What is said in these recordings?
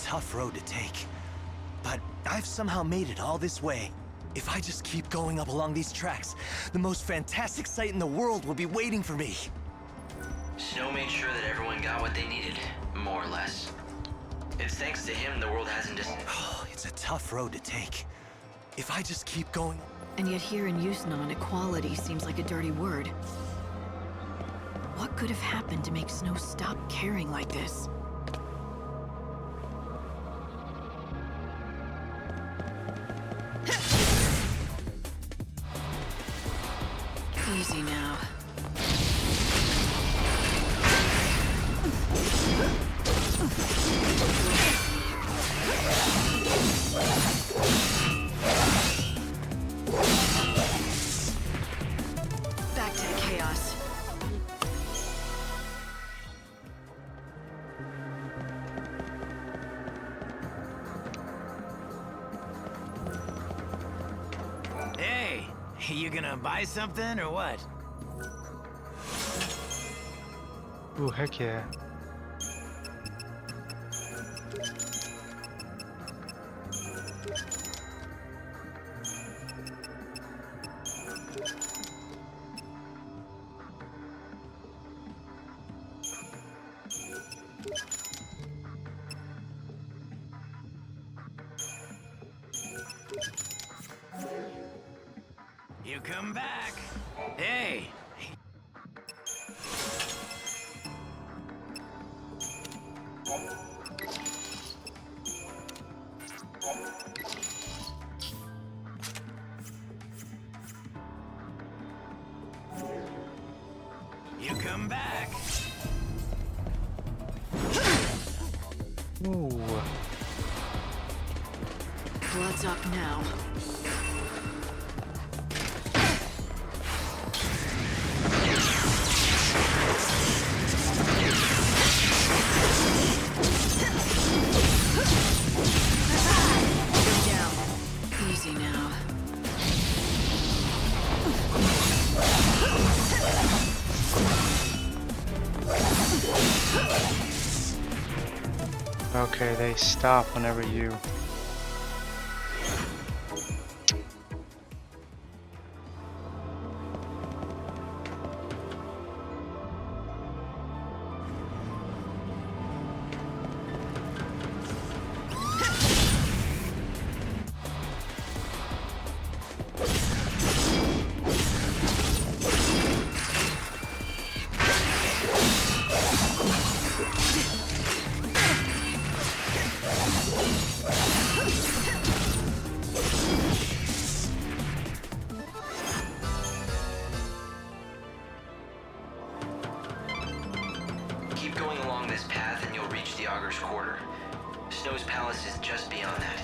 tough road to take. But I've somehow made it all this way. If I just keep going up along these tracks, the most fantastic sight in the world will be waiting for me. Snow made sure that everyone got what they needed, more or less. It's thanks to him the world hasn't dis- Oh, it's a tough road to take. If I just keep going... And yet here in Yusnon, equality seems like a dirty word. What could have happened to make Snow stop caring like this? Easy now. Back to the chaos. Hey, you gonna buy something or what? Ooh, heck yeah. You come back. Hey. You come back. Ooh. Blood's up now. Go down. Easy now. Okay, they stop whenever you... Keep going along this path and you'll reach the Augur's Quarter. Snow's palace is just beyond that.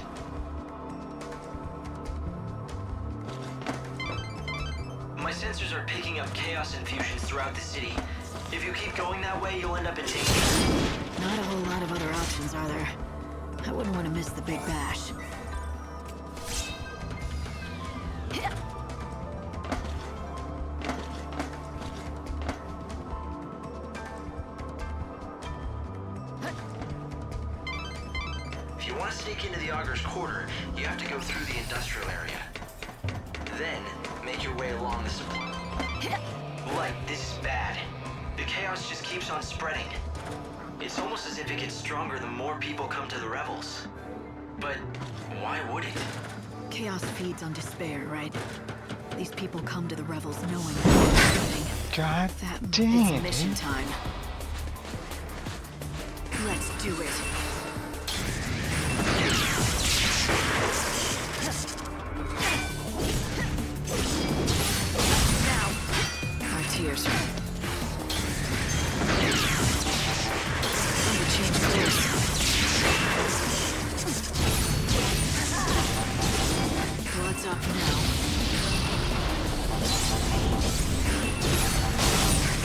My sensors are picking up chaos infusions throughout the city. If you keep going that way, you'll end up in danger. Not a whole lot of other options, are there? I wouldn't want to miss the big bash. If you want to sneak into the Augur's Quarter, you have to go through the industrial area. Then, make your way along the supply. Like, this is bad. The chaos just keeps on spreading. It's almost as if it gets stronger the more people come to the revels. But why would it? Chaos feeds on despair, right? These people come to the revels knowing they're living. God That dang is it, mission dude. time. Let's do it. Now, our tears. Time to change course. Blood's up now.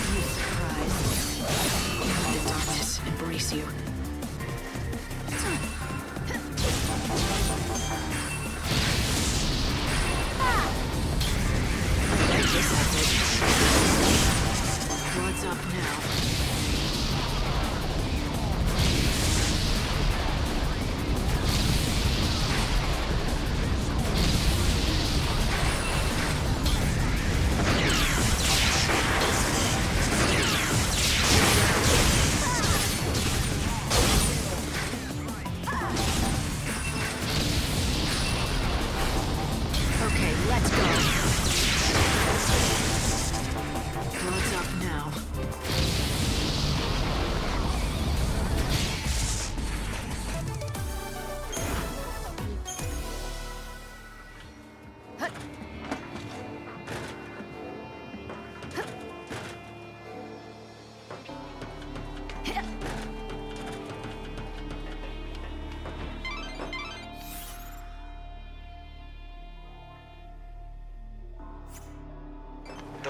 Be surprised. The darkness embrace you.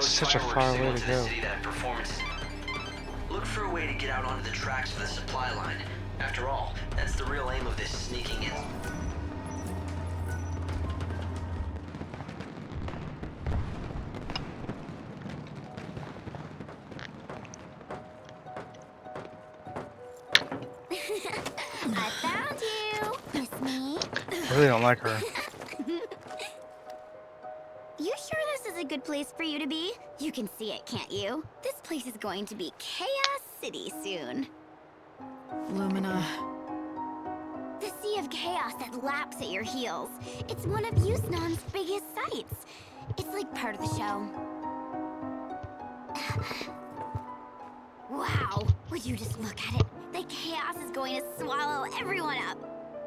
Those such a fireworks far signal way to to the go. city that performance. Look for a way to get out onto the tracks for the supply line. After all, that's the real aim of this sneaking in. I found you, miss me. I really don't like her. You sure this is a good place for you to be? You can see it, can't you? This place is going to be Chaos City soon. Lumina. The sea of chaos that laps at your heels. It's one of Yusnaan's biggest sights. It's like part of the show. Wow, would you just look at it? The chaos is going to swallow everyone up.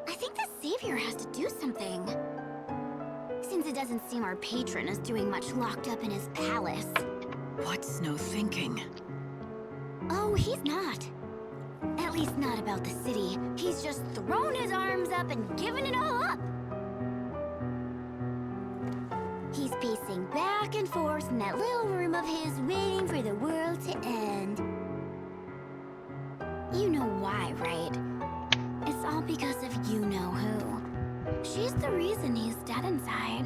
I think the savior has to do something. Since it doesn't seem our patron is doing much locked up in his palace. What's Snow thinking? Oh, he's not. At least not about the city. He's just thrown his arms up and given it all up. He's pacing back and forth in that little room of his, waiting for the world to end. You know why, right? It's all because of you-know-who. She's the reason he's dead inside.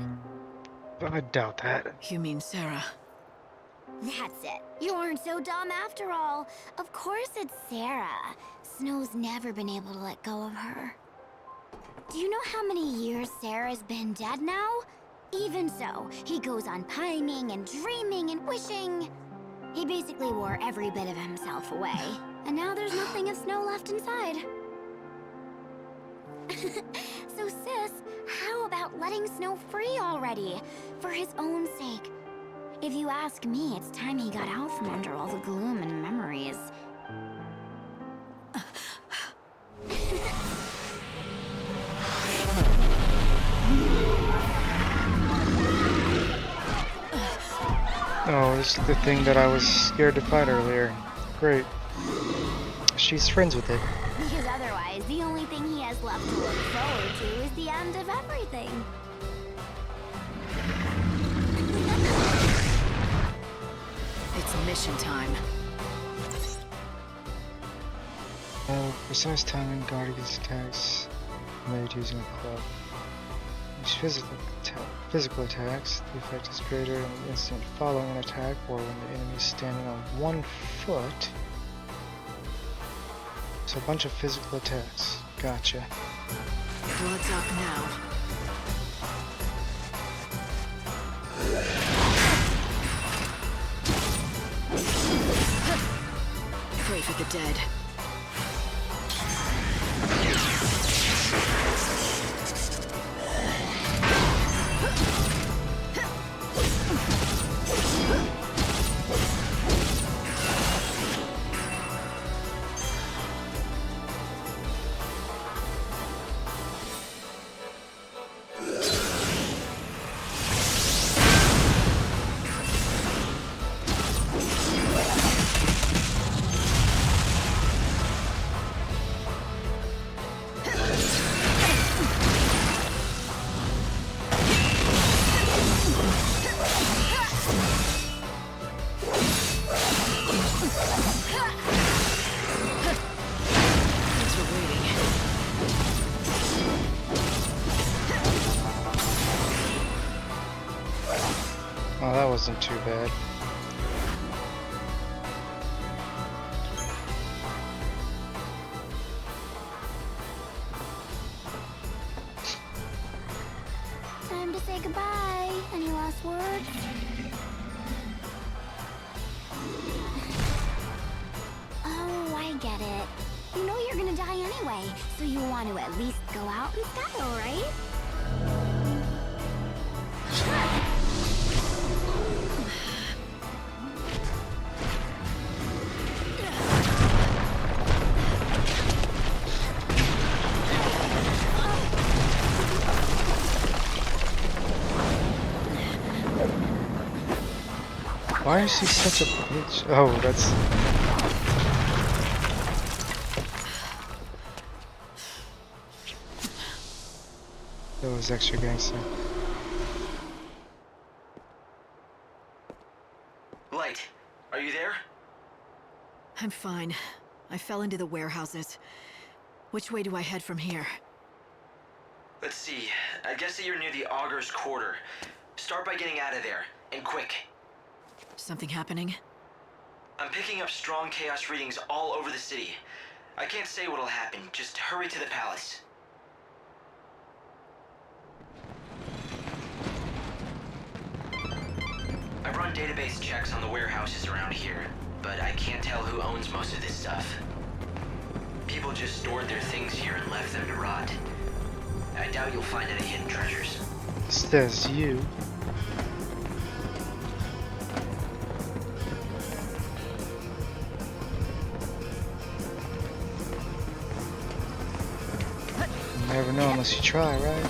I doubt that. You mean Sarah? That's it. You aren't so dumb after all. Of course it's Sarah. Snow's never been able to let go of her. Do you know how many years Sarah's been dead now? Even so, he goes on pining and dreaming and wishing. He basically wore every bit of himself away. And now there's nothing of Snow left inside. So sis, how about letting Snow free already? For his own sake. If you ask me, it's time he got out from under all the gloom and memories. Oh, this is the thing that I was scared to fight earlier. Great. She's friends with it. Because otherwise, the only thing he has left to look forward to is the end of everything. It's mission time. Precise timing, guard against attacks made using a club. Each physical attacks, the effect is greater in the instant following an attack or when the enemy is standing on 1 foot. So a bunch of physical attacks. Gotcha. Blood's up now. Pray for the dead. Oh, that wasn't too bad. Time to say goodbye. Any last words? Oh, I get it. You know you're gonna die anyway, so you want to at least go out in style, right? Why is she such a bitch? Oh, that's... That was extra gangster. I'm fine. I fell into the warehouses. Which way do I head from here? Let's see. I guess that you're near the Augur's Quarter. Start by getting out of there, and quick. Something happening? I'm picking up strong chaos readings all over the city. I can't say what'll happen. Just hurry to the palace. I've run database checks on the warehouses around here, but I can't tell who owns most of this stuff. People just stored their things here and left them to rot. I doubt you'll find any hidden treasures. Says you. You never know unless you try, right?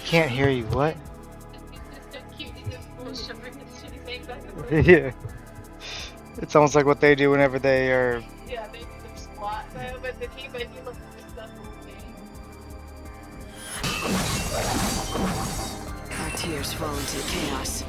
Can't hear you. What? Yeah. It's almost like what they do whenever they are. Yeah, they squat though, but he looks stuff in the game. Our tears fall into chaos.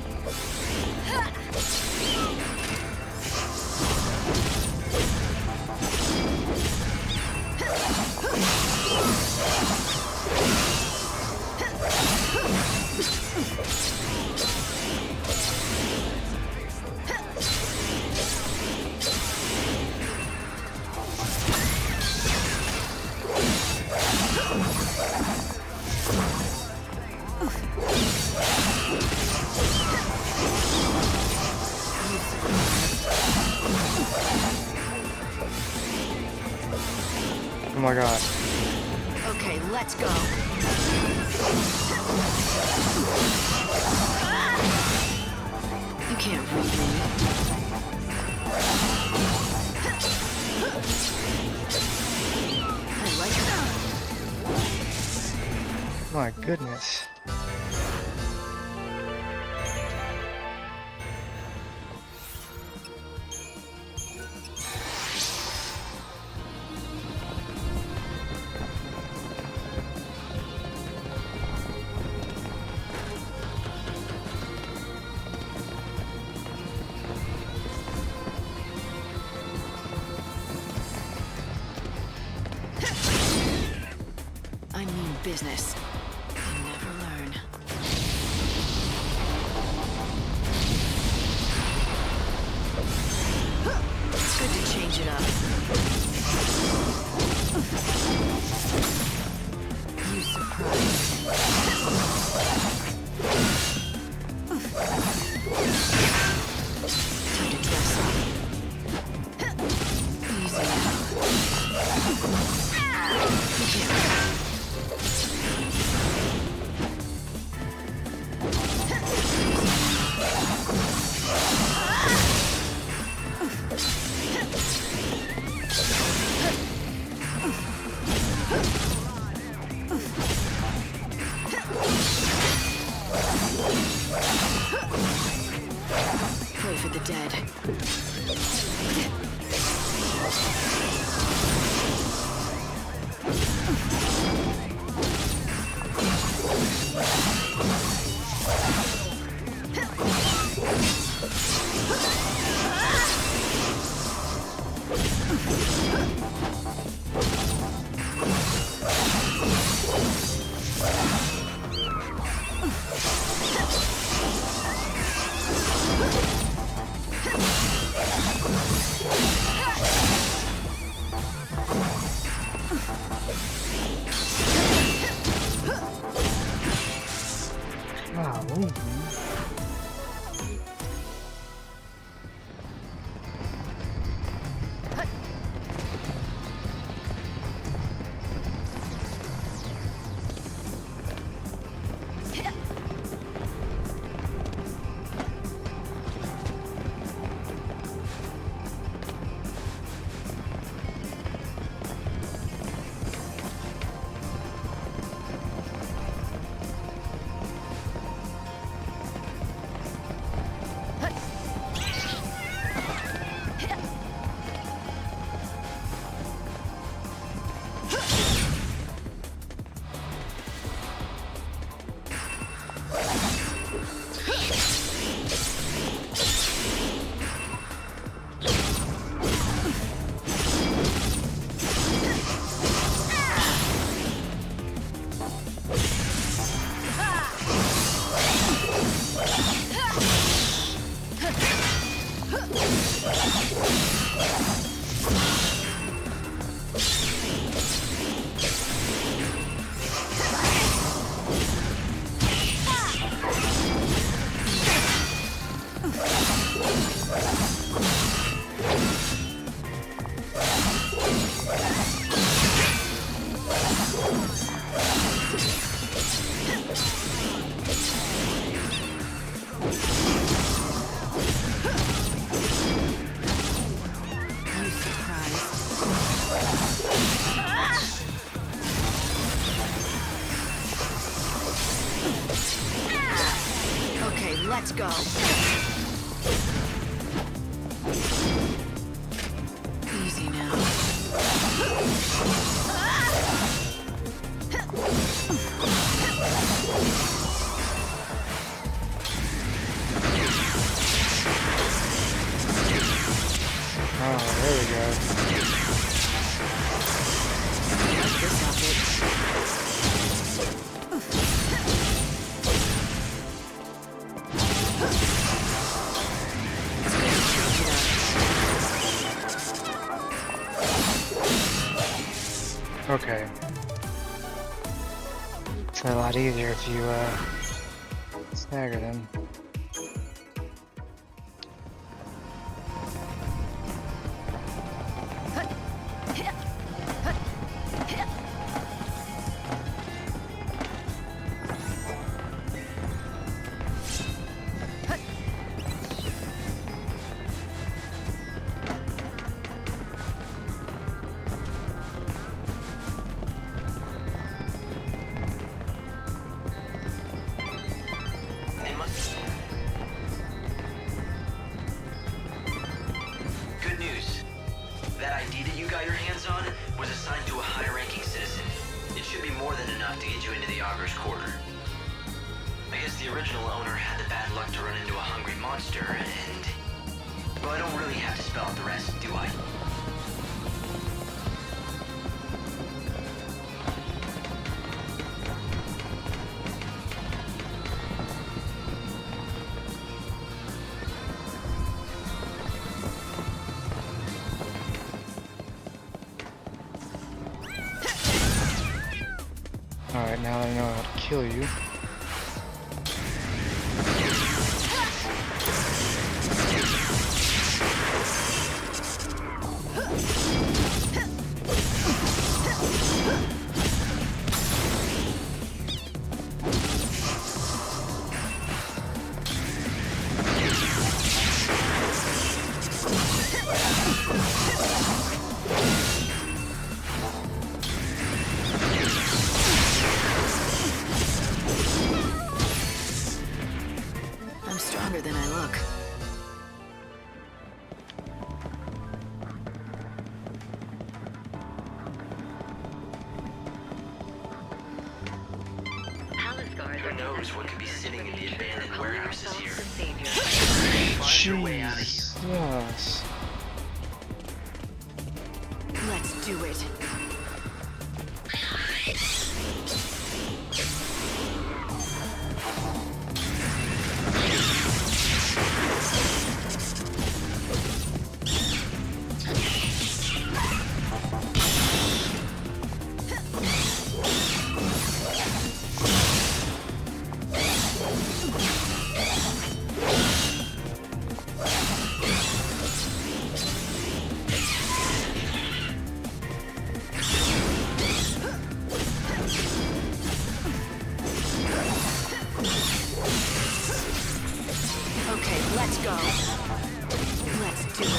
Oh my god. Okay, let's go. You can't read me. I like that. My goodness. Business. You never learn. It's good to change it up. You surprised. Time to dress up. Easy now. You can't. Pray for the dead. Let's go. Easy now. Oh, there we go. I like this outfit. Okay. It's a lot easier if you stagger them. Good news. That ID that you got your hands on was assigned to a high-ranking citizen. It should be more than enough to get you into the Augur's Quarter. I guess the original owner had the bad luck to run into a hungry monster, and... well, I don't really have to spell out the rest, do I? Alright, now I know how to kill you. I'm stronger than I look. Who knows what could be sitting in the abandoned warehouses here? Find your way out of here. Jesus. Let's do it. Okay, let's go. Let's do it.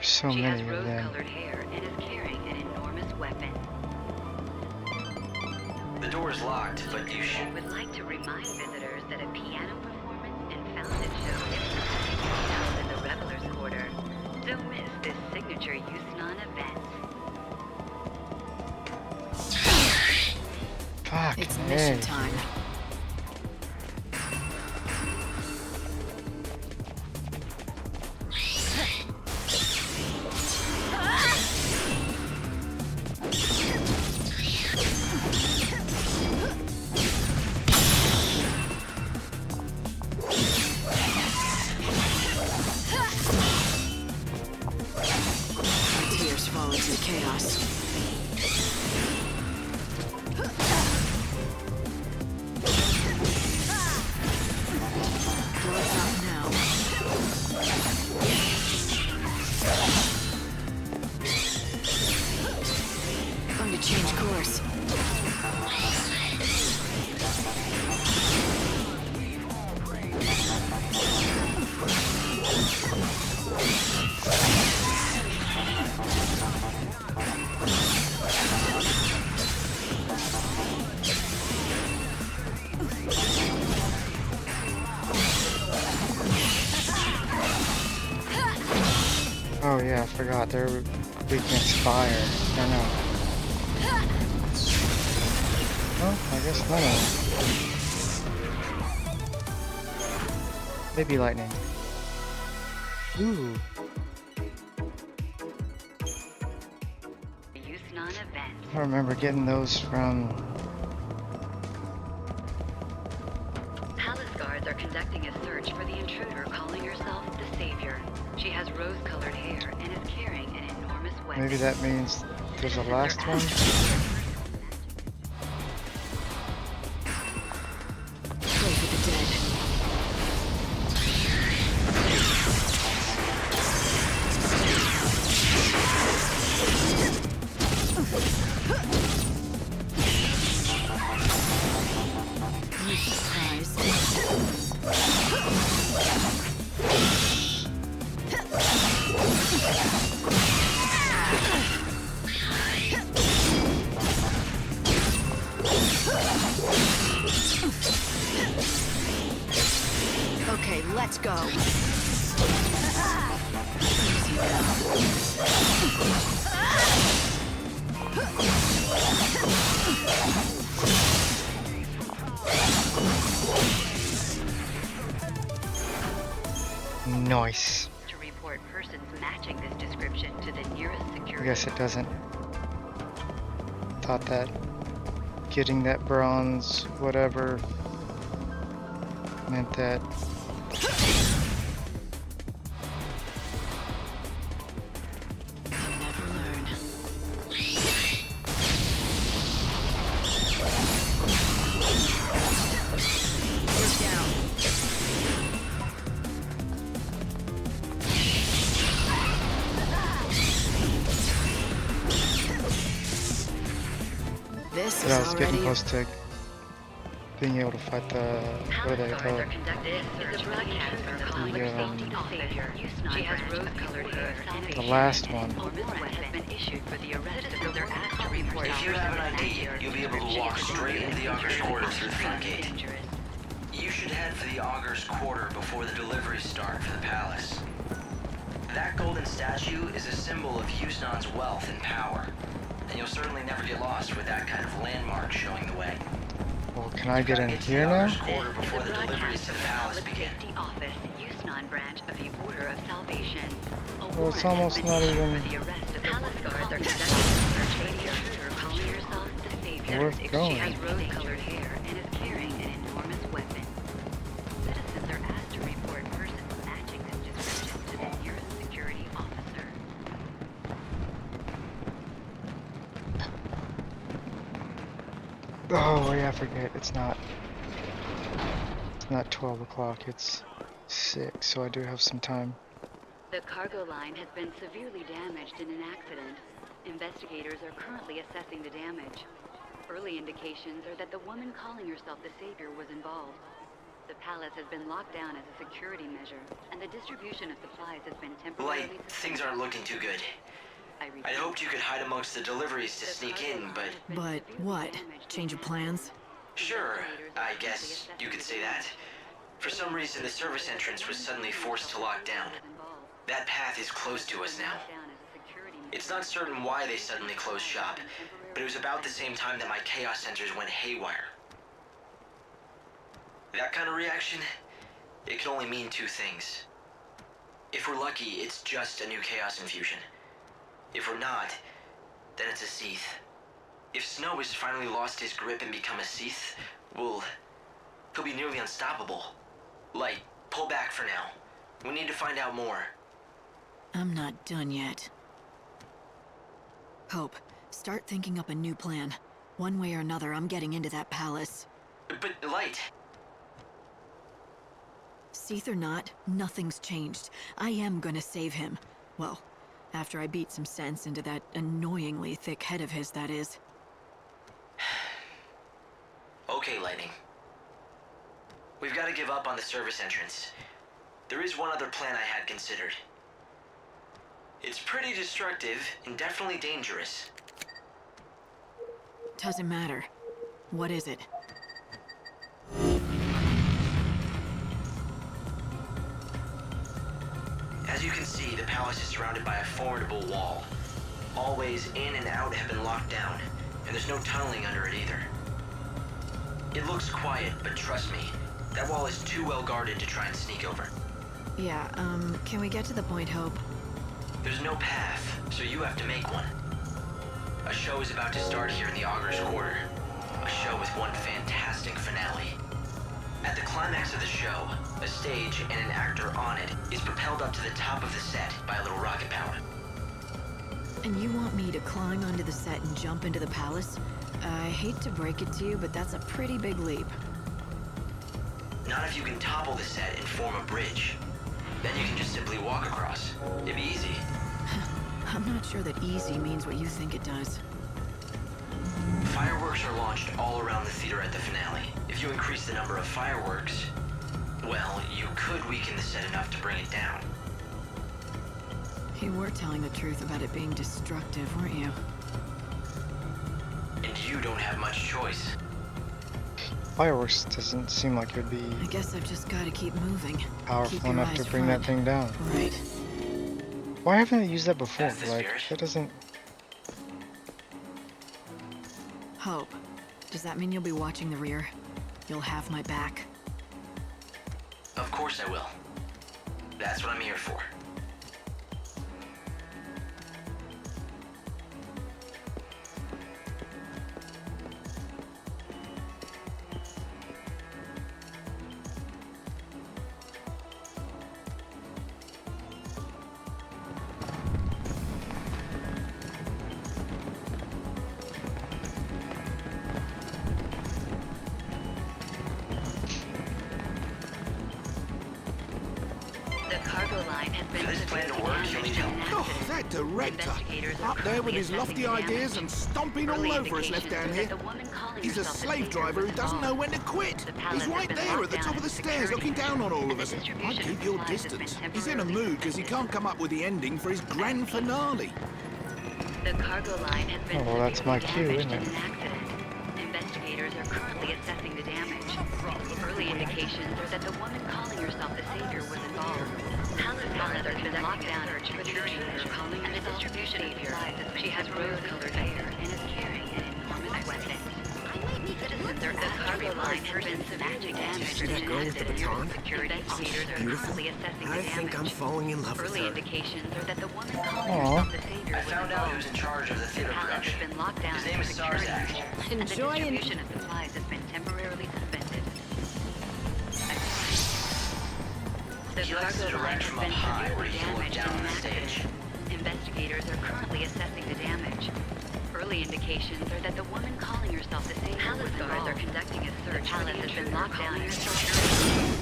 So She has many of them. rose-colored hair and is carrying an enormous weapon. The door's locked, but you should. Would like to remind visitors that a piano performance and fountain show is held in the Revelers Quarter. Don't miss this signature Yusnan event. Fuck It's me. mission time. My tears fall into the chaos. Blood's out now. Going to change course. Oh yeah, I forgot. They're weak against fire. I know. Well, I guess none of them. Maybe lightning. Ooh. Yusnan event. I remember getting those from... Palace guards are conducting a search for the intruder calling herself the Savior. She has rose-colored hair and is carrying an enormous weapon. Maybe that means there's a last one? Pray for the dead. You surprise. Okay, let's go. Nice. To report persons matching this description to the nearest I security. guess it doesn't. Thought that getting that bronze whatever meant that. Never learn. You're down. This Yeah, I is was getting already close to being able to fight the what do they call it? The last one. If you have an ID, you'll be able to walk straight into the Augur's Quarter through the front gate. You should head for the Augur's Quarter before the deliveries start for the palace. That golden statue is a symbol of Yusnan's wealth and power, and you'll certainly never get lost with that kind of landmark showing the way. Well, can I get in Get to here the now? Augur's Quarter before the deliveries to the palace begin. Office, Yusnan branch of the Order of Salvation. Well, it's almost not even Palace guards are conducting a search for the intruder calling herself the Savior. worth going. She has rose-colored hair and is carrying an enormous weapon. Citizens are asked to report persons matching this description to the nearest security officer. Oh yeah, I forget. It's not 12 o'clock. It's 6, so I do have some time. The cargo line has been severely damaged in an accident. Investigators are currently assessing the damage. Early indications are that the woman calling herself the Savior was involved. The palace has been locked down as a security measure, and the distribution of supplies has been temporarily Light, things aren't looking too good. I'd hoped you could hide amongst the deliveries to sneak in, but... But what? Change of plans? Sure, I guess you could say that. For some reason, the service entrance was suddenly forced to lock down. That path is closed to us now. It's not certain why they suddenly closed shop, but it was about the same time that my chaos sensors went haywire. That kind of reaction, it can only mean two things. If we're lucky, it's just a new chaos infusion. If we're not, then it's a Seath. If Snow has finally lost his grip and become a Seath, he'll be nearly unstoppable. Light, pull back for now. We need to find out more. I'm not done yet. Hope, start thinking up a new plan. One way or another, I'm getting into that palace. But Light... Seath or not, nothing's changed. I am gonna save him. Well, after I beat some sense into that annoyingly thick head of his, that is. Okay, Lightning. We've got to give up on the service entrance. There is one other plan I had considered. It's pretty destructive and definitely dangerous. Doesn't matter. What is it? As you can see, the palace is surrounded by a formidable wall. All ways in and out have been locked down, and there's no tunneling under it either. It looks quiet, but trust me, that wall is too well guarded to try and sneak over. Yeah, can we get to the point, Hope? There's no path, so you have to make one. A show is about to start here in the Augur's Quarter. A show with one fantastic finale. At the climax of the show, a stage and an actor on it is propelled up to the top of the set by a little rocket power. And you want me to climb onto the set and jump into the palace? I hate to break it to you, but that's a pretty big leap. Not if you can topple the set and form a bridge. Then you can just simply walk across. It'd be easy. I'm not sure that easy means what you think it does. Fireworks are launched all around the theater at the finale. If you increase the number of fireworks, well, you could weaken the set enough to bring it down. You were telling the truth about it being destructive, weren't you? And you don't have much choice. Fireworks doesn't seem like it would be I guess I've just got to keep moving. Keep powerful your enough eyes to bring that front. thing down. Right. Why haven't I used that before? That's the Like, spirit. that doesn't... Hope, does that mean you'll be watching the rear? You'll have my back. Of course I will. That's what I'm here for. The cargo line has been you'll need help. Oh, that director. Up there with his lofty ideas and stomping all over us left down here. He's a slave driver who doesn't know when to quit. He's right there at the top of the stairs looking down on all of us. I'd keep your distance. He's in a mood because he can't come up with the ending for his grand finale. The cargo line has been Oh, well, that's my cue, damaged isn't in it? an accident. Investigators are currently assessing the damage. Early indications are that the woman calling herself the Savior was involved. Pallets are conducting locked down for security calling and the distribution of supplies. She has rose-colored hair and is carrying an enormous weapon. Citizens are the cargo line has been severely damaged in an accident. Security investigators are currently assessing the I damage. think I'm falling in love with Early her. indications are that the woman calling herself the Savior I was found out who's involved. in charge of the The theater palace production. has been locked down His name for is security Sarzak. measures, and the distribution of supplies has been temporarily suspended. The He likes to cargo line direct has from been up high where severely he can look damaged in down on an the stage. accident. Investigators are currently assessing the damage. Early indications are that the woman calling herself the Savior was involved. Guards are conducting a search. The palace has been locked down for security.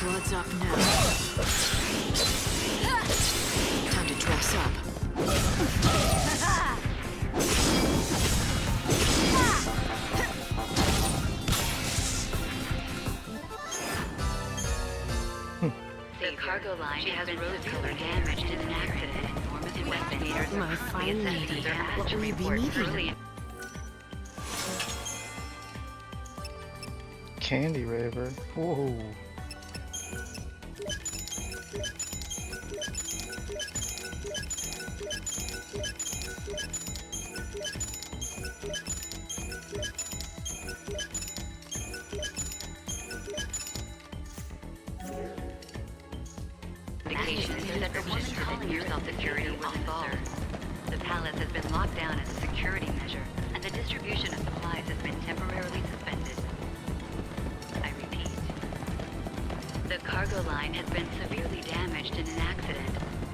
Blood's up now. Time to dress up. The cargo line has been rose-colored damaged in an accident. Investigators My are fine currently lady, assessing their what will you be report needing? early. Candy Raver. Whoa. Indications are that the woman calling herself security was involved. The palace has been locked down as a security measure, and the distribution of supplies has been temporarily suspended. I repeat. The cargo line has been severely damaged in an accident.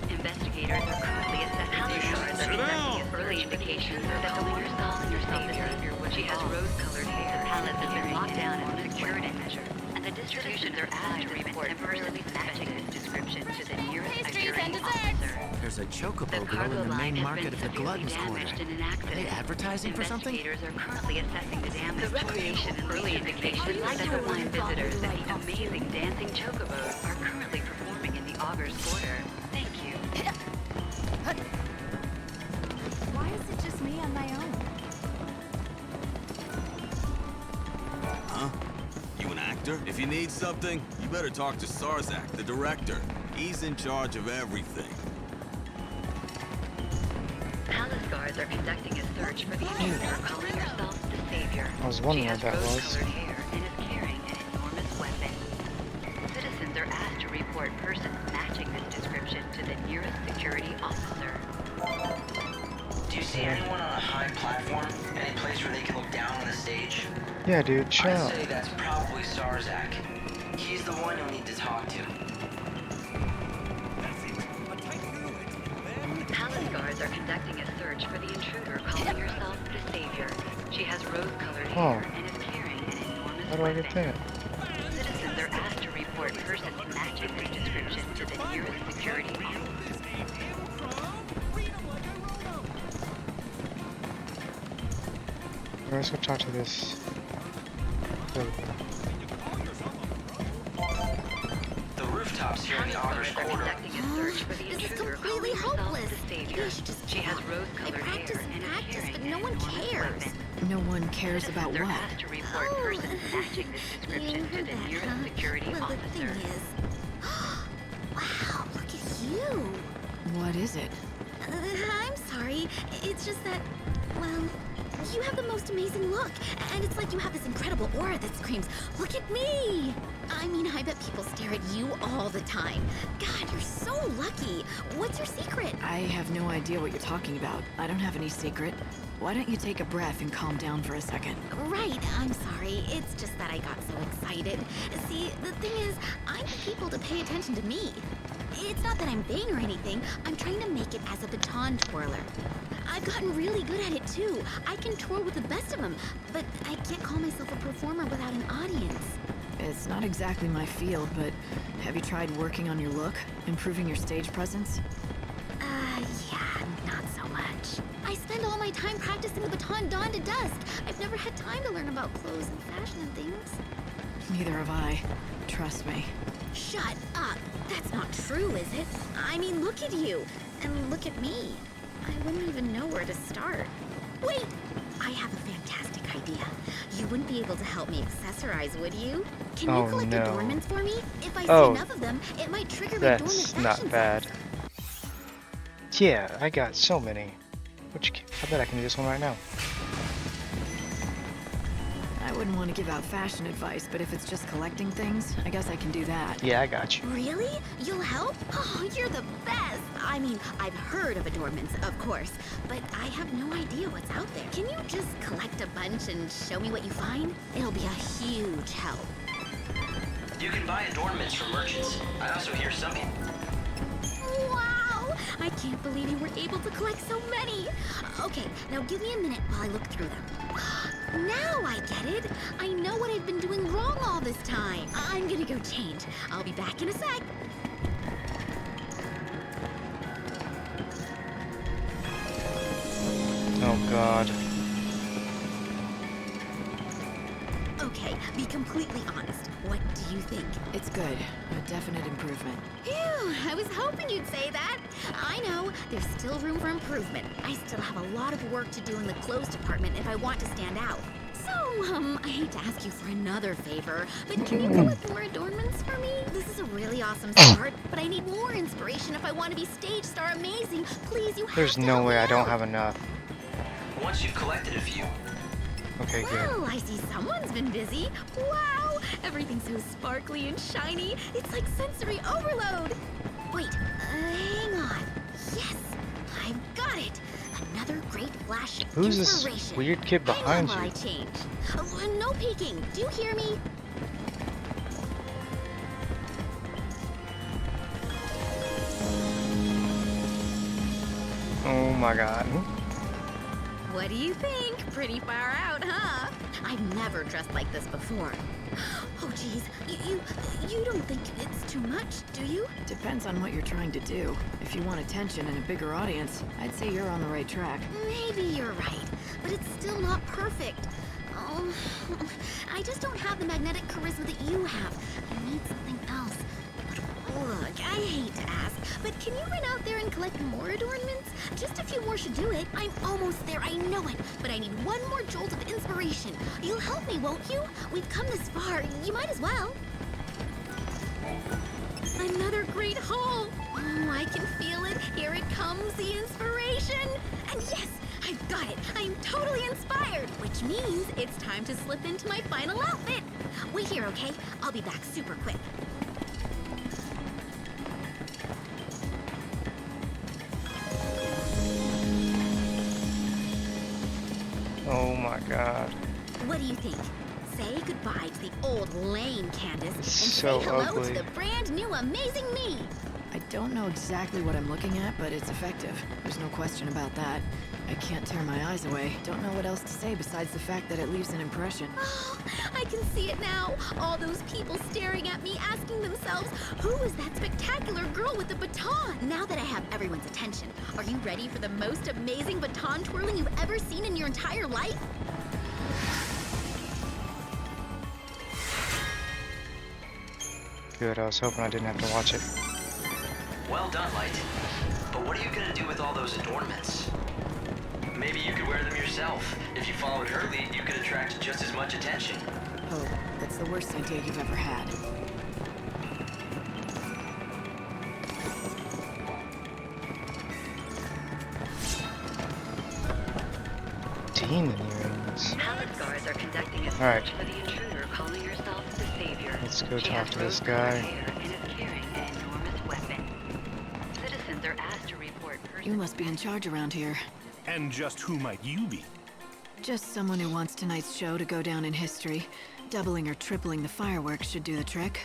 Investigators are currently assessing the cars are conducting early indications are that the woman calling herself the Savior when she has rose-colored hair. The palace has been locked down as a security measure, and the distribution of supplies has been temporarily matching this description to the nearest security officer. There's a The chocobo girl cargo in the line main has market been of the severely Glutton's Quarter. damaged in an Are accident. they advertising for something? Investigators are currently assessing the damage. The recreation and early indications that the blind visitors and the amazing dancing chocobos are currently performing in the Augur's Quarter. Thank you. Why is it just me on my own? Huh? You an actor? If you need something, you better talk to Sarzak, the director. He's in charge of everything. Palace guards are conducting a search for the intruder calling herself the Savior. I was wondering She what has that was. rose-colored hair and is carrying an enormous weapon. Citizens are asked to report persons matching this description to the nearest security officer. Do you see anyone on a high platform? Any place where they can look down on the stage? Yeah, dude, chill. I'd say that's probably Sarzak. He's the one you'll need to talk to. Palace guards are conducting a search for the intruder calling herself the Savior. She has rose-colored hair and is carrying an enormous How do I weapon. get that? Citizens are asked to report persons matching this description to the nearest security officer. Let's go talk to this. The rooftops here in the Palace Augur's guards are Quarter. conducting a search for the This is intruder completely calling herself hopeless. the Savior. You should just She give has up. rose-colored They practice hair and and is practice, carrying but an no one enormous cares. weapon. No one cares about Citizens are what? asked to report persons matching this description You to heard the that, nearest huh? security Well, officer. the thing is... wow, look at you. What is it? I'm sorry. It's just that, well, you have the most amazing look. And it's like you have this incredible aura that screams, look at me! I mean, I bet people stare at you all the time. God, you're so lucky. What's your secret? I have no idea what you're talking about. I don't have any secret. Why don't you take a breath and calm down for a second? Right, I'm sorry. It's just that I got so excited. See, the thing is, I need people to pay attention to me. It's not that I'm vain or anything. I'm trying to make it as a baton twirler. I've gotten really good at it too. I can twirl with the best of them, but I can't call myself a performer without an audience. It's not exactly my field, but have you tried working on your look? Improving your stage presence? Yeah, not so much. I spend all my time practicing the baton dawn to dusk. I've never had time to learn about clothes and fashion and things. Neither have I. Trust me. Shut up! That's not true, is it? I mean, look at you. And look at me. I wouldn't even know where to start. Wait! I have a fantastic idea. You wouldn't be able to help me accessorize, would you? Can you collect adornments for me? If I see enough of them, it might trigger my dormant fashion That's not bad. sense. Yeah, I got so many. I bet I can do this one right now. I wouldn't want to give out fashion advice, but if it's just collecting things, I guess I can do that. Yeah, I got you. Really? You'll help? Oh, you're the best! I mean, I've heard of adornments, of course, but I have no idea what's out there. Can you just collect a bunch and show me what you find? It'll be a huge help. You can buy adornments from merchants. I also hear some people... Wow! I can't believe you were able to collect so many! Okay, now give me a minute while I look through them. Now I get it! I know what I've been doing wrong all this time. I'm gonna go change. I'll be back in a sec. Oh god. Okay, be completely honest. What do you think? It's good. A definite improvement. Phew, I was hoping you'd say that. I know, there's still room for improvement. I still have a lot of work to do in the clothes department if I want to stand out. So, I hate to ask you for another favor, but can you collect more adornments for me? This is a really awesome start, but I need more inspiration if I want to be stage star amazing. Please, you have There's to no help way me I don't out. have enough. Once you've collected a few, Okay, good. Well, I see someone's been busy. Wow! Everything's so sparkly and shiny. It's like sensory overload. Wait, hang on. Yes, I've got it. Another great flash of Who's this inspiration. weird kid Hang on behind while you? I change. Oh, no peeking. Do you hear me? Oh my god. What do you think? Pretty far out, huh? I've never dressed like this before. Oh, geez. You don't think it's too much, do you? Depends on what you're trying to do. If you want attention and a bigger audience, I'd say you're on the right track. Maybe you're right, but it's still not perfect. Oh, I just don't have the magnetic charisma that you have. I need something else. But look, I hate to ask, but can you run out there and collect more adornments? Just a few more should do it. I'm almost there, I know it. But I need one more jolt of inspiration. You'll help me, won't you? We've come this far. You might as well. Another great haul. Oh, I can feel it. Here it comes, the inspiration. And yes, I've got it. I'm totally inspired, which means it's time to slip into my final outfit. Wait here, okay? I'll be back super quick. Oh my god. What do you think? Say goodbye to the old lame Candace and So say hello ugly. to the brand new amazing me. I don't know exactly what I'm looking at, but it's effective. There's no question about that. I can't tear my eyes away. Don't know what else to say besides the fact that it leaves an impression. Oh, I can see it now. All those people staring at me, asking themselves, who is that spectacular girl with the baton? Now that I have everyone's attention, are you ready for the most amazing baton twirling you've ever seen in your entire life? Good, I was hoping I didn't have to watch it. well done, Light. But what are you gonna do with all those adornments? Maybe you could wear them yourself. If you followed her lead, you could attract just as much attention. Oh, that's the worst idea you've ever had. Demon earrings. Palace guards are conducting a search Alright. for the intruder calling herself the Savior. Let's go She talk has to this rose-colored guy. hair and is carrying an enormous weapon. Citizens are asked to report You must be in charge around here. And just who might you be? Just someone who wants tonight's show to go down in history. Doubling or tripling the fireworks should do the trick.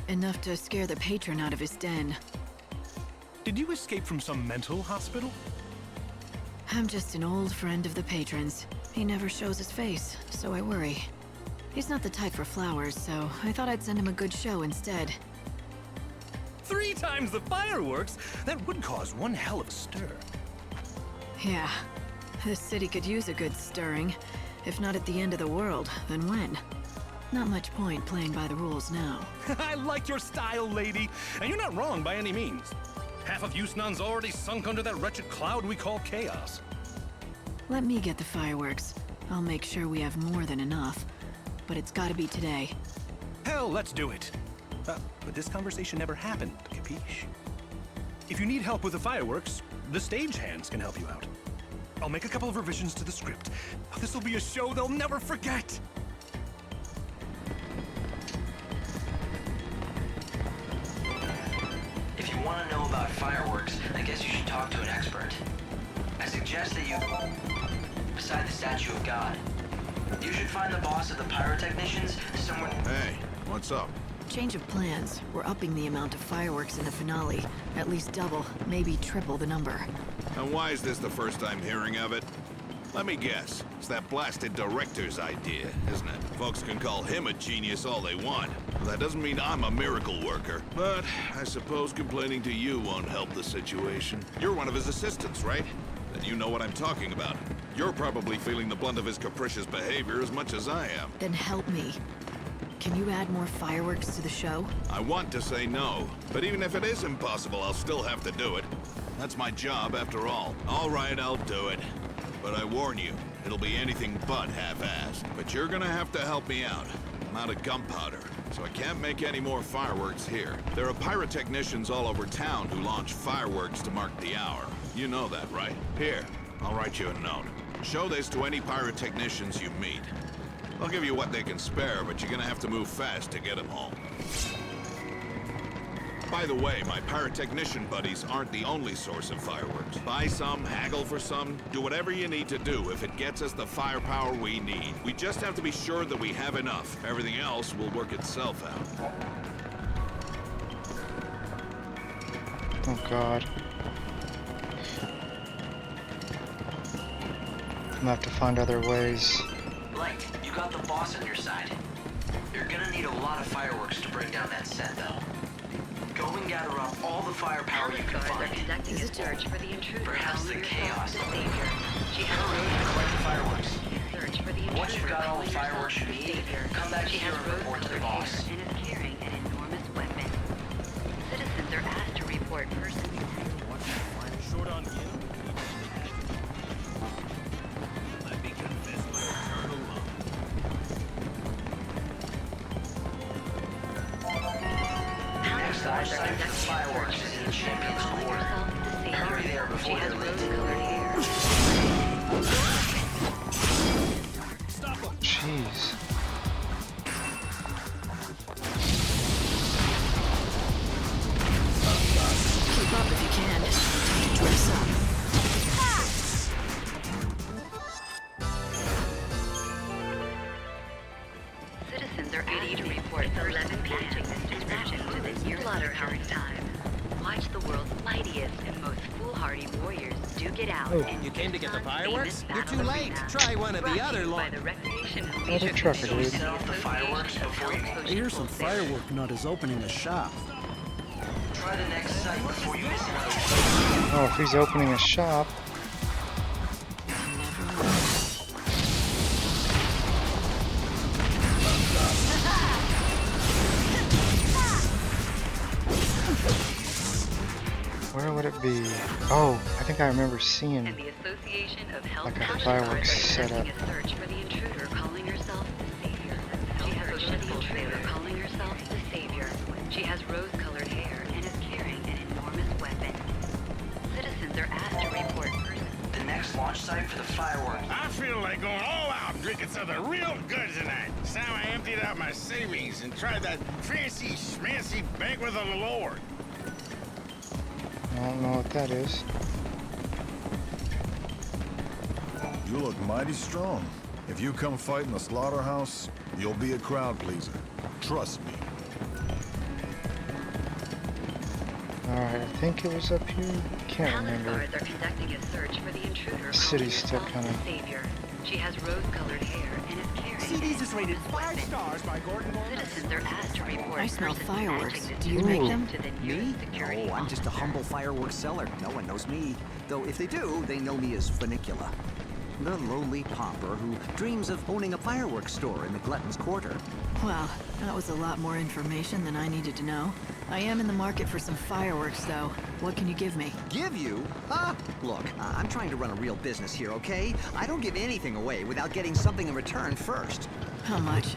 Enough to scare the patron out of his den. Did you escape from some mental hospital? I'm just an old friend of the patron's. He never shows his face, so I worry. He's not the type for flowers, so I thought I'd send him a good show instead. 3 times the fireworks? That would cause one hell of a stir. Yeah. This city could use a good stirring. If not at the end of the world, then when? Not much point playing by the rules now. I like your style, lady. And you're not wrong by any means. Half of Yusnan's already sunk under that wretched cloud we call chaos. Let me get the fireworks. I'll make sure we have more than enough. But it's gotta be today. Hell, let's do it. But this conversation never happened, capiche? If you need help with the fireworks, the stagehands can help you out. I'll make a couple of revisions to the script. This'll be a show they'll never forget. If you want to know about fireworks, I guess you should talk to an expert. I suggest that you... beside the statue of God. You should find the boss of the pyrotechnicians somewhere... Hey, what's up? Change of plans. We're upping the amount of fireworks in the finale. At least double, maybe triple the number. And why is this the first time hearing of it? Let me guess. It's that blasted director's idea, isn't it? Folks can call him a genius all they want. That doesn't mean I'm a miracle worker. But I suppose complaining to you won't help the situation. You're one of his assistants, right? Then you know what I'm talking about. You're probably feeling the blunt of his capricious behavior as much as I am. Then help me. Can you add more fireworks to the show? I want to say no, but even if it is impossible, I'll still have to do it. That's my job, after all. All right, I'll do it. But I warn you, it'll be anything but half-assed. But you're gonna have to help me out. I'm out of gunpowder, so I can't make any more fireworks here. There are pyrotechnicians all over town who launch fireworks to mark the hour. You know that, right? Here, I'll write you a note. Show this to any pyrotechnicians you meet. I'll give you what they can spare, but you're gonna have to move fast to get them home. By the way, my pyrotechnician buddies aren't the only source of fireworks. Buy some, haggle for some, do whatever you need to do if it gets us the firepower we need. We just have to be sure that we have enough. Everything else will work itself out. Oh god. I'm gonna have to find other ways. Blank, you got the boss on your side. You're gonna need a lot of fireworks to bring down that set, though. Go and gather up all the firepower you can find. Conducting a search for the intruder. Perhaps the chaos. She has collect the fireworks. Search for the intruder. Once you've got all the fireworks you need, come back here and report to the boss. And is carrying an enormous weapon. Citizens are asked to report persons. Short on you? Let me confess my eternal love. Next launch site for the fireworks is in the Champion's Quarter. Hurry there before they're lit. Jeez. Keep up if you can. Time to dress up. Citizens are asked to report 11 p.m. description to the near slaughterhouse time. Watch the world's mightiest and most foolhardy warriors duke it out. Oh. You came to get the fireworks? You're too late. Try one of the other launch. Other trucker, dude. Set off the fireworks before you... I hear some firework nut is opening a shop. Try the next site before you miss another one. Oh, if he's opening a shop. Where would it be? Oh, I think I remember seeing And the Association of Health like a Conscious fireworks Arts are setup. conducting a search for the intruder calling herself the Savior. She has the intruder calling herself the Savior. She has rose-colored hair and is carrying an enormous weapon. Citizens are asked to report persons. The next launch site for the fireworks. I feel like going all out and drinking something real good tonight. It's time I emptied out my savings and tried that fancy schmancy banquet of the Lord. I don't know what that is. You look mighty strong. If you come fight in the slaughterhouse, you'll be a crowd pleaser. Trust me. Alright, I think it was up here. Can't Palace remember. guards are conducting a search for the intruder The city's still calling kind herself of the Savior. She has rose-colored hair and is carrying CDs is rated 5 stars by Gordon. Citizens are asked to report. I smell persons fireworks. matching Do this you make description them? to the Me? nearest security No, I'm just a officer. humble fireworks seller. No one knows me. Though if they do, they know me as Funicula. The lowly pauper who dreams of owning a fireworks store in the Glutton's Quarter. Well, that was a lot more information than I needed to know. I am in the market for some fireworks, though. What can you give me? Give you? Ah, look, I'm trying to run a real business here, okay? I don't give anything away without getting something in return first. How much?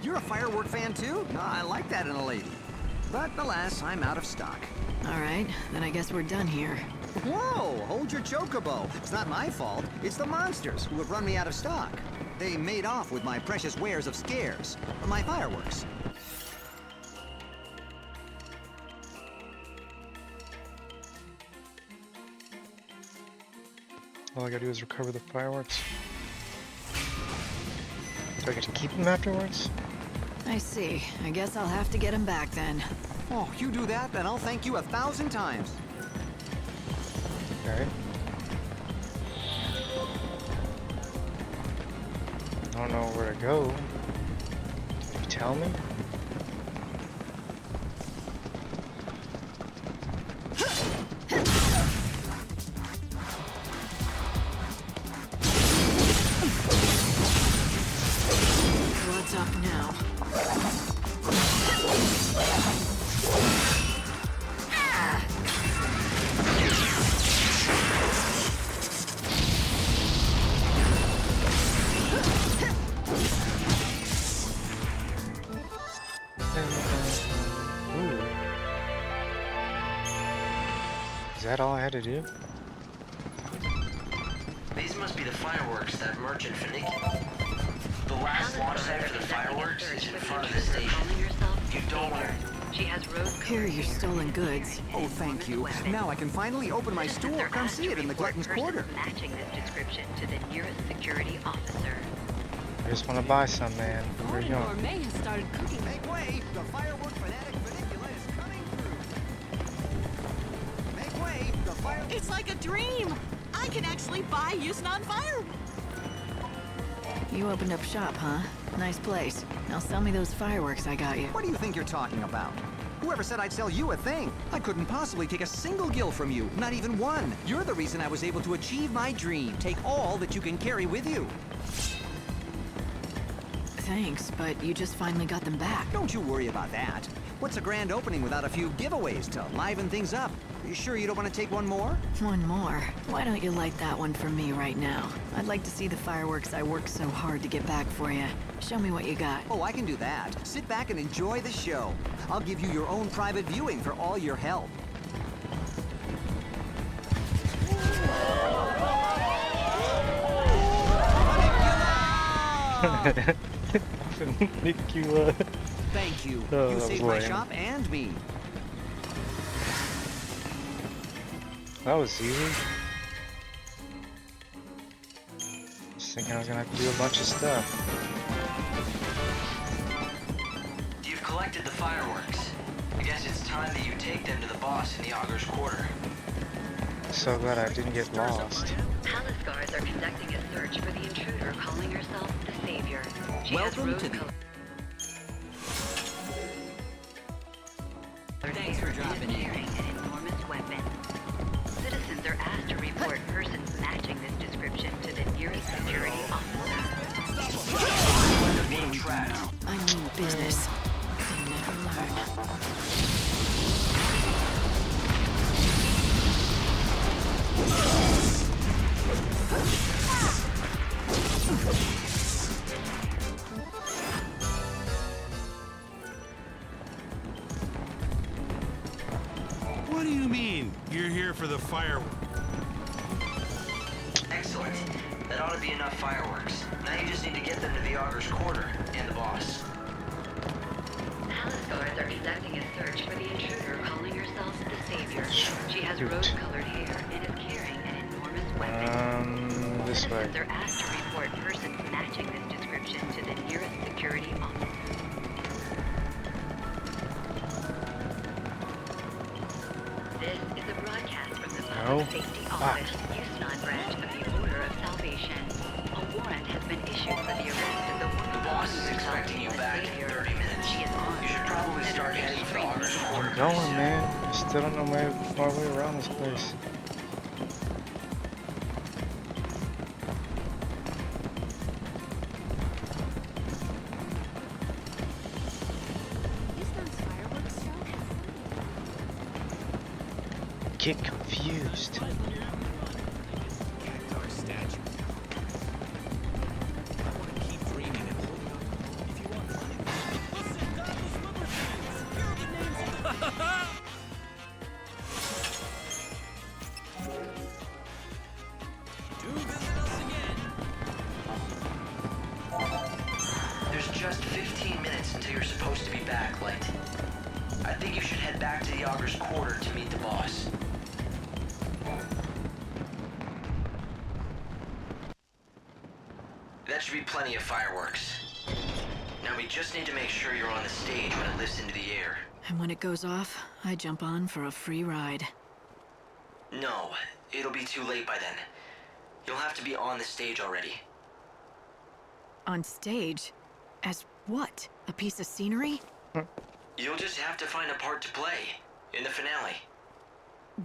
You're a firework fan too? I like that in a lady. But alas, I'm out of stock. All right, then I guess we're done here. Whoa, hold your chocobo. It's not my fault. It's the monsters who have run me out of stock. They made off with my precious wares of scares. My fireworks. All I gotta do is recover the fireworks. Do I get to keep them afterwards? I see. I guess I'll have to get him back then. Oh, you do that, and I'll thank you 1,000 times. Okay. I don't know where to go. Can you tell me? What's up now? Is that all I had to do? These must be the fireworks that merchant Finicky. The last launch site for the fireworks is in front of the station. You don't want to... She has rose Here are your stolen goods. Oh, thank you. Now I can finally open my store. Come see it in the Glutton's Quarter. matching this description to the nearest security officer. I just want to buy some, man. Where are you going? Gourmet has started cooking. Make way! The firework fanatic Funicula is coming through. Make way! The fire... It's like a dream. I can actually buy Yusnan fireworks. You opened up shop, huh? Nice place. Now sell me those fireworks I got you. What do you think you're talking about? Whoever said I'd sell you a thing? I couldn't possibly take a single gil from you, not even one. You're the reason I was able to achieve my dream. Take all that you can carry with you. Thanks, but you just finally got them back. Don't you worry about that. What's a grand opening without a few giveaways to liven things up? You sure you don't want to take one more? One more? Why don't you light that one for me right now? I'd like to see the fireworks I worked so hard to get back for you. Show me what you got. Oh, I can do that. Sit back and enjoy the show. I'll give you your own private viewing for all your help. Funicula. Thank you. Oh, You that saved was my lame. shop and me. That was easy. Just thinking I was gonna have to do a bunch of stuff. You've collected the fireworks. I guess it's time that you take them to the boss in the Augur's Quarter. So glad I didn't get lost. Palace guards are conducting a search for the intruder calling herself the Savior. She has Welcome to the... rose-colored Thanks for dropping in. carrying an enormous weapon. Citizens are asked to report persons matching this description to the nearest security officer. They're being tracked. I mean business. They never learn. What do you mean? You're here for the fireworks? Excellent. That ought to be enough fireworks. Now you just need to get them to the Augur's Quarter and the boss. Palace guards are conducting a search for the intruder calling herself the Savior. She has rose-colored hair and is carrying an enormous weapon. This way. Citizens are asked to report persons matching this description to the nearest security officer. This is a broadcast from the Public Safety Office, Yusnan branch of the Order of Salvation. warrant has been issued for the arrest of the woman. The boss is expecting you back in 30 minutes. You should probably start heading for the Augur's Quarter. I'm going, man. I still don't know my way around this place. Get confused. There's just 15 minutes until you're supposed to be back, Light. I think you should head back to the Augur's Quarter to meet the boss. That should be plenty of fireworks. Now we just need to make sure you're on the stage when it lifts into the air. And when it goes off, I jump on for a free ride. No, it'll be too late by then. You'll have to be on the stage already. On stage? As what? A piece of scenery? You'll just have to find a part to play in the finale.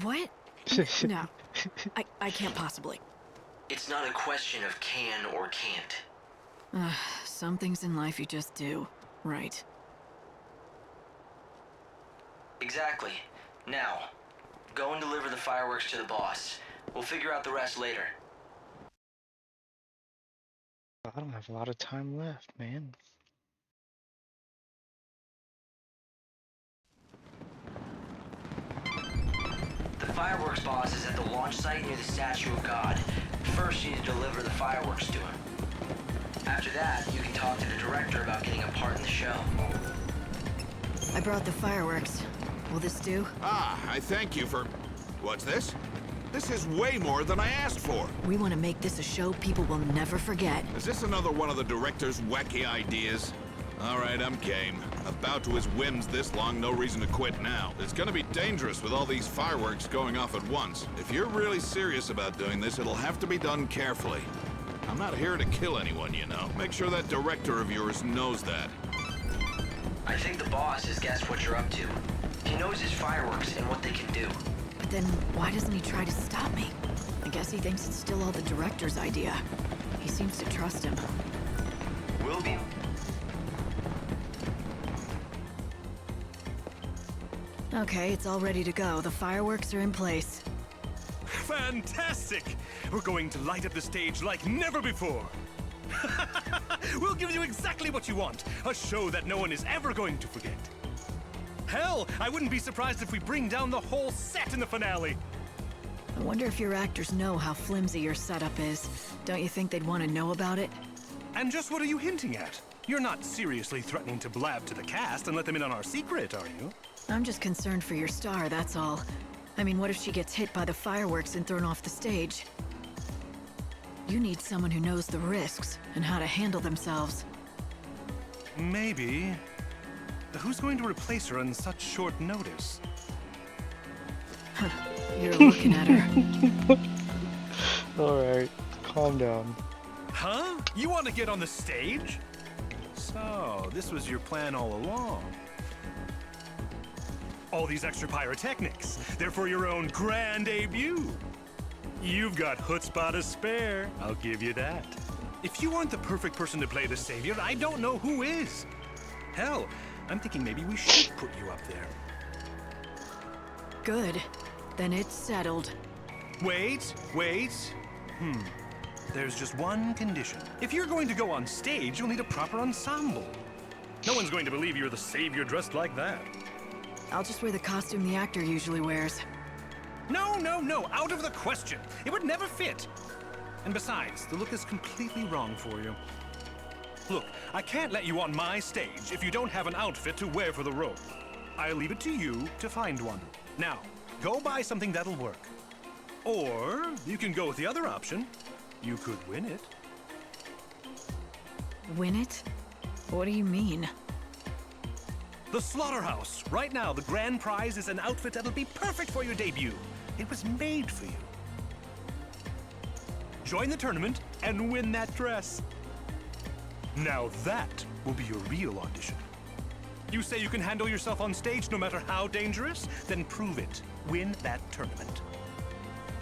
What? No. I can't possibly. It's not a question of can or can't. Some things in life you just do. Right. Exactly. Now, go and deliver the fireworks to the boss. We'll figure out the rest later. I don't have a lot of time left, man. The fireworks boss is at the launch site near the Statue of God. First, you need to deliver the fireworks to him. After that, you can talk to the director about getting a part in the show. I brought the fireworks. Will this do? Ah, I thank you for... What's this? This is way more than I asked for. We want to make this a show people will never forget. Is this another one of the director's wacky ideas? All right, I'm game. About to his whims this long, no reason to quit now. It's gonna be dangerous with all these fireworks going off at once. If you're really serious about doing this, it'll have to be done carefully. I'm not here to kill anyone, you know. Make sure that director of yours knows that. I think the boss has guessed what you're up to. He knows his fireworks and what they can do. But then why doesn't he try to stop me? I guess he thinks it's still all the director's idea. He seems to trust him. Will be... Okay, it's all ready to go. The fireworks are in place. Fantastic! We're going to light up the stage like never before. We'll give you exactly what you want. A show that no one is ever going to forget. Hell, I wouldn't be surprised if we bring down the whole set in the finale. I wonder if your actors know how flimsy your setup is. Don't you think they'd want to know about it? And just what are you hinting at? You're not seriously threatening to blab to the cast and let them in on our secret, are you? I'm just concerned for your star, that's all. I mean, what if she gets hit by the fireworks and thrown off the stage? You need someone who knows the risks and how to handle themselves. Maybe. Who's going to replace her on such short notice? You're looking at her. Alright, calm down. Huh? You want to get on the stage? So, this was your plan all along. All these extra pyrotechnics, they're for your own grand debut. You've got chutzpah to spare, I'll give you that. If you aren't the perfect person to play the savior, I don't know who is. Hell, I'm thinking maybe we should put you up there. Good. Then it's settled. Wait. There's just one condition. If you're going to go on stage, you'll need a proper ensemble. No one's going to believe you're the savior dressed like that. I'll just wear the costume the actor usually wears. No, out of the question. It would never fit. And besides, the look is completely wrong for you. Look, I can't let you on my stage if you don't have an outfit to wear for the role. I'll leave it to you to find one. Now, go buy something that'll work. Or you can go with the other option. You could win it. Win it? What do you mean? The Slaughterhouse. Right now, the grand prize is an outfit that'll be perfect for your debut. It was made for you. join the tournament, and win that dress. Now that will be your real audition. You say you can handle yourself on stage no matter how dangerous? Then prove it. Win that tournament.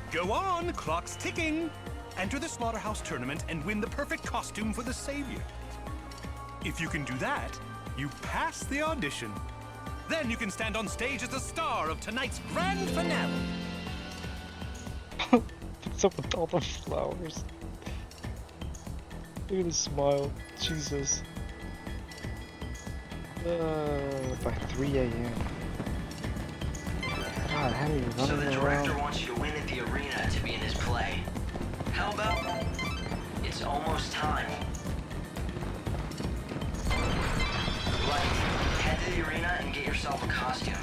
Go on, clock's ticking. Enter the Slaughterhouse tournament and win the perfect costume for the Savior. If you can do that, you pass the audition. Then you can stand on stage as the star of tonight's grand finale. What's up with all the flowers? Look at the smile. Jesus. By 3 a.m. God, how are you running So the director around? wants you to win at the arena to be in his play. How about... It's almost time. Like, head to the arena and get yourself a costume.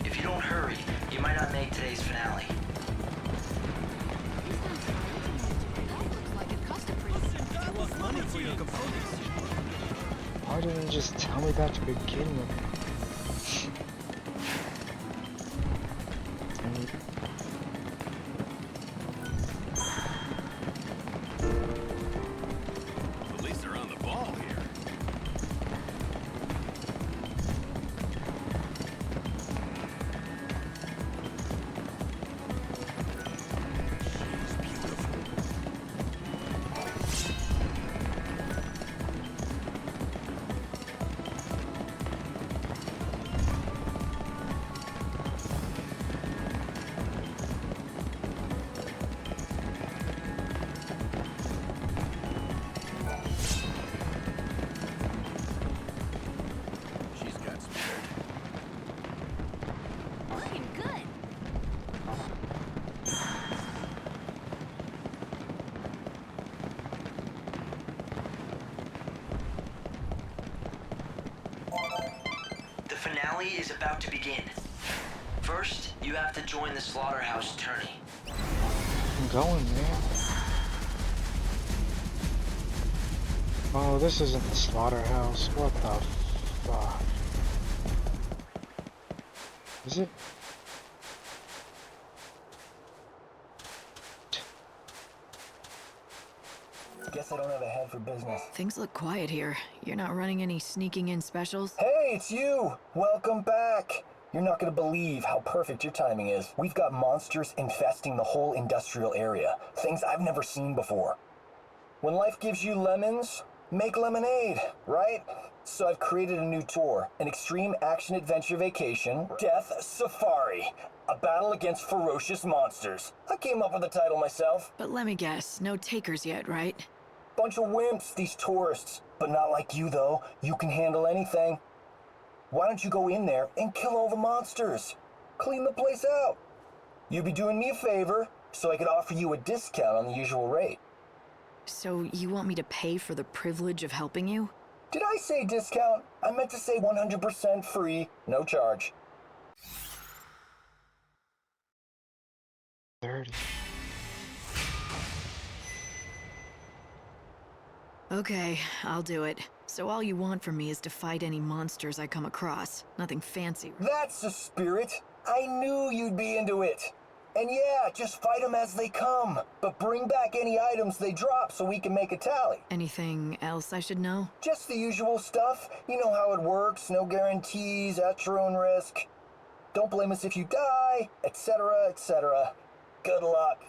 If you don't hurry, you might not make today's finale. Why didn't you just tell me that to begin with? Police are on the ball here. The finale is about to begin. First, you have to join the Slaughterhouse tourney. I'm going, man. Oh, this isn't the slaughterhouse. What the fuck? Is it? Guess I don't have a head for business. Things look quiet here. You're not running any sneaking in specials? Hey, it's you! Welcome back! You're not gonna believe how perfect your timing is. We've got monsters infesting the whole industrial area. Things I've never seen before. When life gives you lemons, make lemonade, right? So I've created a new tour, an extreme action-adventure vacation, Death Safari, a battle against ferocious monsters. I came up with the title myself. But let me guess, no takers yet, right? Bunch of wimps, these tourists. But not like you, though. You can handle anything. Why don't you go in there and kill all the monsters? Clean the place out. You'd be doing me a favor, so I could offer you a discount on the usual rate. So you want me to pay for the privilege of helping you? Did I say discount? I meant to say 100% free, no charge. 30. Okay, I'll do it. So all you want from me is to fight any monsters I come across. Nothing fancy. That's the spirit. I knew you'd be into it. And yeah, just fight them as they come. But bring back any items they drop so we can make a tally. Anything else I should know? Just the usual stuff. You know how it works. No guarantees, at your own risk. Don't blame us if you die, etc., etc. Good luck.